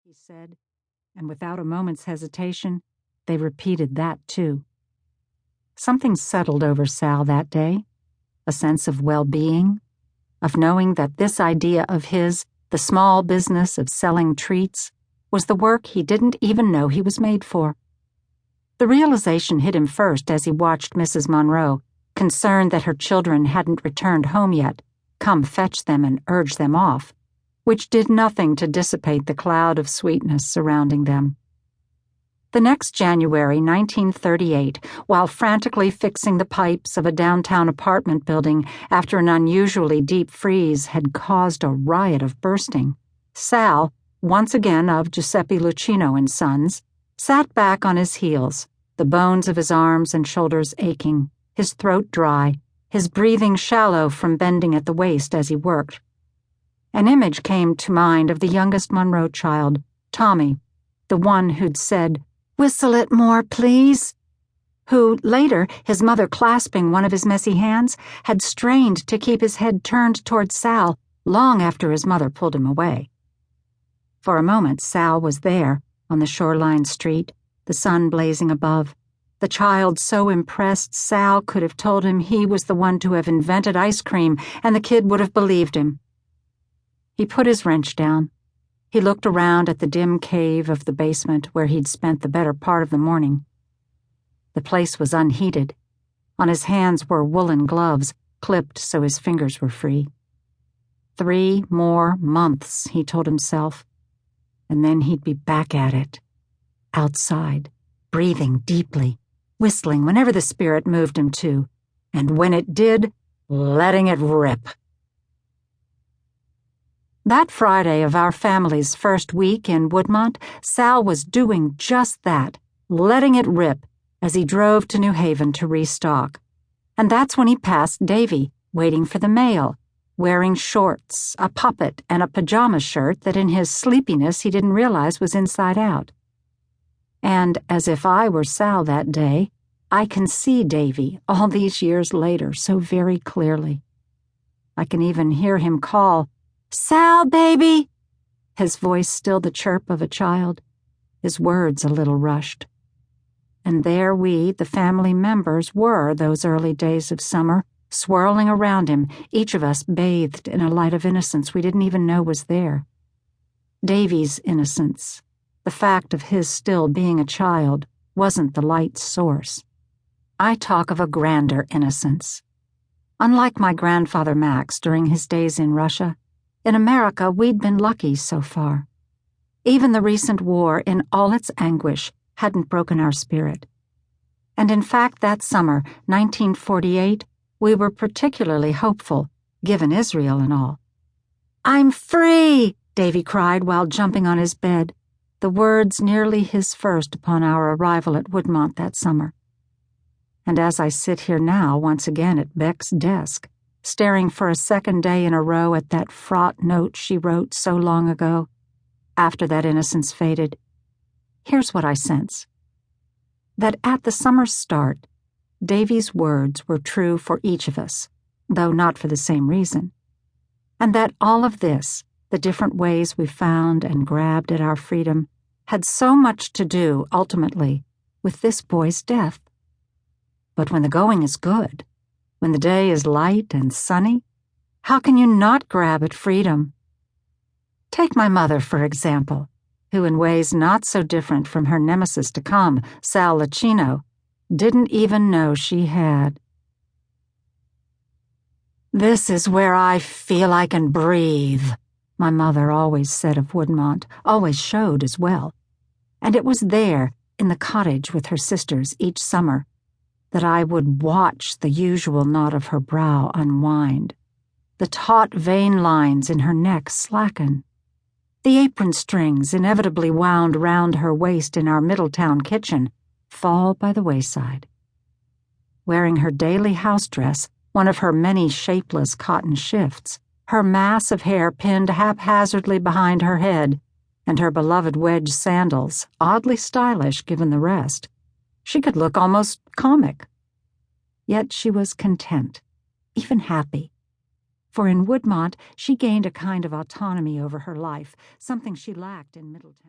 he said, and without a moment's hesitation, they repeated that too. Something settled over Sal that day, a sense of well-being, of knowing that this idea of his, the small business of selling treats, was the work he didn't even know he was made for. The realization hit him first as he watched Mrs. Monroe, concerned that her children hadn't returned home yet, come fetch them and urge them off, which did nothing to dissipate the cloud of sweetness surrounding them. The next January, 1938, while frantically fixing the pipes of a downtown apartment building after an unusually deep freeze had caused a riot of bursting, Sal, once again of Giuseppe Lucchino and Sons, sat back on his heels, the bones of his arms and shoulders aching, his throat dry, his breathing shallow from bending at the waist as he worked. An image came to mind of the youngest Monroe child, Tommy, the one who'd said, "Whistle it more, please," who, later, his mother clasping one of his messy hands, had strained to keep his head turned toward Sal long after his mother pulled him away. For a moment, Sal was there, on the shoreline street, the sun blazing above, the child so impressed Sal could have told him he was the one to have invented ice cream, and the kid would have believed him. He put his wrench down. He looked around at the dim cave of the basement where he'd spent the better part of the morning. The place was unheated. On his hands were woolen gloves, clipped so his fingers were free. 3 more months, he told himself, and then he'd be back at it. Outside, breathing deeply, whistling whenever the spirit moved him to, and when it did, letting it rip. That Friday of our family's first week in Woodmont, Sal was doing just that, letting it rip, as he drove to New Haven to restock. And that's when he passed Davy, waiting for the mail, wearing shorts, a puppet, and a pajama shirt that in his sleepiness he didn't realize was inside out. And as if I were Sal that day, I can see Davy all these years later so very clearly. I can even hear him call, "Sal, baby!" His voice still the chirp of a child, his words a little rushed. And there we, the family members, were those early days of summer, swirling around him, each of us bathed in a light of innocence we didn't even know was there. Davy's innocence, the fact of his still being a child, wasn't the light's source. I talk of a grander innocence. Unlike my grandfather Max during his days in Russia, in America, we'd been lucky so far. Even the recent war, in all its anguish, hadn't broken our spirit. And in fact, that summer, 1948, we were particularly hopeful, given Israel and all. "I'm free!" Davy cried while jumping on his bed, the words nearly his first upon our arrival at Woodmont that summer. And as I sit here now, once again at Beck's desk, staring for a second day in a row at that fraught note she wrote so long ago, after that innocence faded, here's what I sense. That at the summer's start, Davy's words were true for each of us, though not for the same reason. And that all of this, the different ways we found and grabbed at our freedom, had so much to do, ultimately, with this boy's death. But when the going is good, when the day is light and sunny, how can you not grab at freedom? Take my mother, for example, who in ways not so different from her nemesis to come, Sal Lucchino, didn't even know she had. "This is where I feel I can breathe," my mother always said of Woodmont, always showed as well. And it was there, in the cottage with her sisters each summer, that I would watch the usual knot of her brow unwind, the taut vein lines in her neck slacken, the apron strings inevitably wound round her waist in our Middletown kitchen fall by the wayside. Wearing her daily house dress, one of her many shapeless cotton shifts, her mass of hair pinned haphazardly behind her head, and her beloved wedge sandals, oddly stylish given the rest, she could look almost comic. Yet she was content, even happy. For in Woodmont, she gained a kind of autonomy over her life, something she lacked in Middletown.